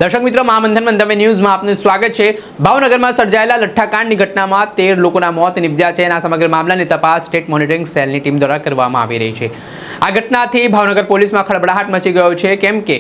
દર્શક મિત્રો, મહામંથન મંતવ્ય ન્યૂઝમાં આપનું સ્વાગત છે। ભાવનગરમાં સર્જાયેલા લઠ્ઠાકાંડની ઘટનામાં 13 લોકોના મોત નિપજ્યા છે। આ સમગ્ર મામલાની તપાસ સ્ટેટ મોનિટરિંગ સેલની ટીમ દ્વારા કરવામાં આવી રહી છે। આ ઘટનાથી ભાવનગર પોલીસમાં ખળબળાટ મચી ગયો છે, કેમ કે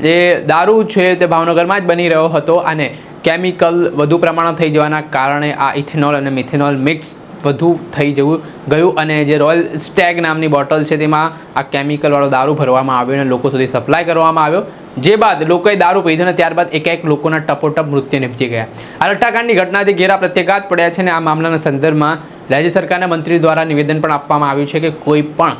જે દારૂ છે તે ભાવનગરમાં જ બની રહ્યો હતો અને કેમિકલ વધુ પ્રમાણમાં થઈ જવાના કારણે આ ઇથેનોલ અને મિથેનોલ મિક્સ વધુ થઈ ગયું અને જે રોયલ સ્ટેગ નામની બોટલ છે તેમાં આ કેમિકલવાળો દારૂ ભરવામાં આવ્યો અને લોકો સુધી સપ્લાય કરવામાં આવ્યો। જે બાદ લોકોએ દારૂ પીધો અને ત્યારબાદ એક લોકોના ટપોટપ મૃત્યુ નિપજી ગયા। આ લઠ્ઠાકાંડની ઘટનાથી ઘેરા પ્રત્યાઘાત પડ્યા છે અને આ મામલાના સંદર્ભમાં રાજ્ય સરકારના મંત્રી દ્વારા નિવેદન પણ આપવામાં આવ્યું છે કે કોઈ પણ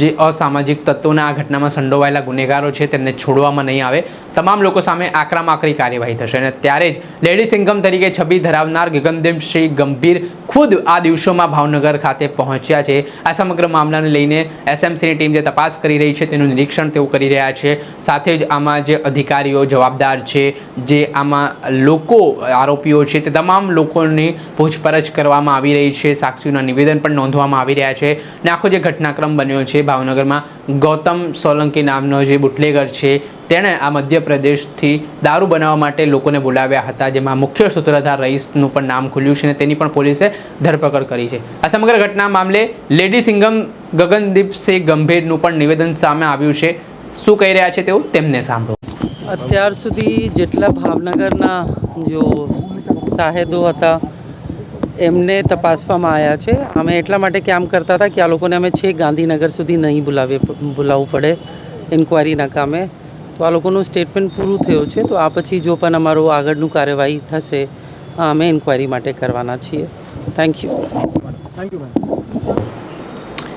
જે અસામાજિક તત્વોના આ ઘટનામાં સંડોવાયેલા ગુનેગારો છે તેમને છોડવામાં નહીં આવે, તમામ લોકો સામે આકરામાં આકરી કાર્યવાહી થશે। અને ત્યારે જ લેડી સિંઘમ તરીકે છબી ધરાવનાર ગગનદીપસિંહ ગંભીર ખુદ આ દિવસોમાં ભાવનગર ખાતે પહોંચ્યા છે। આ સમગ્ર મામલાને લઈને એસએમસીની ટીમ જે તપાસ કરી રહી છે તેનું નિરીક્ષણ તેઓ કરી રહ્યા છે। સાથે જ આમાં જે અધિકારીઓ જવાબદાર છે, જે આમાં લોકો આરોપીઓ છે, તે તમામ લોકોની પૂછપરછ કરવામાં આવી રહી છે। સાક્ષીઓના નિવેદન પણ નોંધવામાં આવી રહ્યા છે અને આખો જે ઘટનાક્રમ બન્યો છે ભાવનગરમાં ગૌતમ સોલંકી નામનો જે બુટલેગર છે તેણે આ મધ્યપ્રદેશથી દારૂ બનાવવા માટે લોકોને બોલાવ્યા હતા, જેમાં મુખ્ય સૂત્રધાર રઈસનું પણ નામ ખુલ્યું છે અને તેની પણ પોલીસે ધરપકડ કરી છે। આ સમગ્ર ઘટના મામલે લેડી સિંઘમ ગગનદીપસિંહ ગંભીરનું પણ નિવેદન સામે આવ્યું છે। શું કહી રહ્યા છે તેઓ, તેમને સાંભળો। અત્યાર સુધી જેટલા ભાવનગરના જો સાહેદો હતા એમને તપાસવામાં આવ્યા છે। અમે એટલા માટે કામ કરતા હતા કે આ લોકોને અમે છેક ગાંધીનગર સુધી નહીં બોલાવવું પડે ઇન્ક્વાયરીના કામે। તો આ લોકોનું સ્ટેટમેન્ટ પૂરું થયું છે, તો આ પછી જો પણ અમારું આગળનું કાર્યવાહી થશે અમે ઇન્ક્વાયરી માટે કરવાના છીએ। Thank you.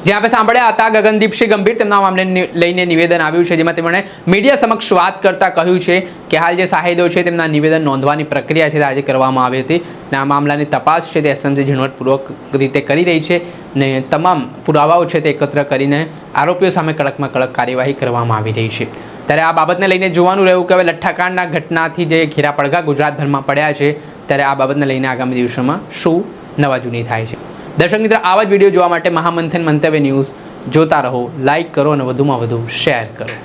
જે આપણે સાંભળ્યા હતા ગગનદીપસિંહ ગંભીર, તેમના મામલે લઈને નિવેદન આવ્યું છે, જેમાં તેમણે મીડિયા સમક્ષ વાત કરતા કહ્યું છે કે હાલ જે સાહેદો છે તેમના નિવેદન નોંધવાની પ્રક્રિયા છે તે આજે કરવામાં આવી હતી અને આ મામલાની તપાસ છે તે એસએમસી ઝીણવટપૂર્વક રીતે કરી રહી છે ને તમામ પુરાવાઓ છે તે એકત્ર કરીને આરોપીઓ સામે કડકમાં કડક કાર્યવાહી કરવામાં આવી રહી છે। ત્યારે આ બાબતને લઈને જોવાનું રહ્યું કે હવે લઠ્ઠાકાંડના ઘટનાથી જે ઘેરા પડઘા ગુજરાતભરમાં પડ્યા છે ત્યારે આ બાબતને લઈને આગામી દિવસોમાં શું નવા જૂની થાય છે। દર્શક મિત્રો, આવા જ વિડીયો જોવા માટે મહામંથન મંતવ્ય ન્યૂઝ જોતા રહો, લાઇક કરો અને વધુમાં વધુ શેર કરો।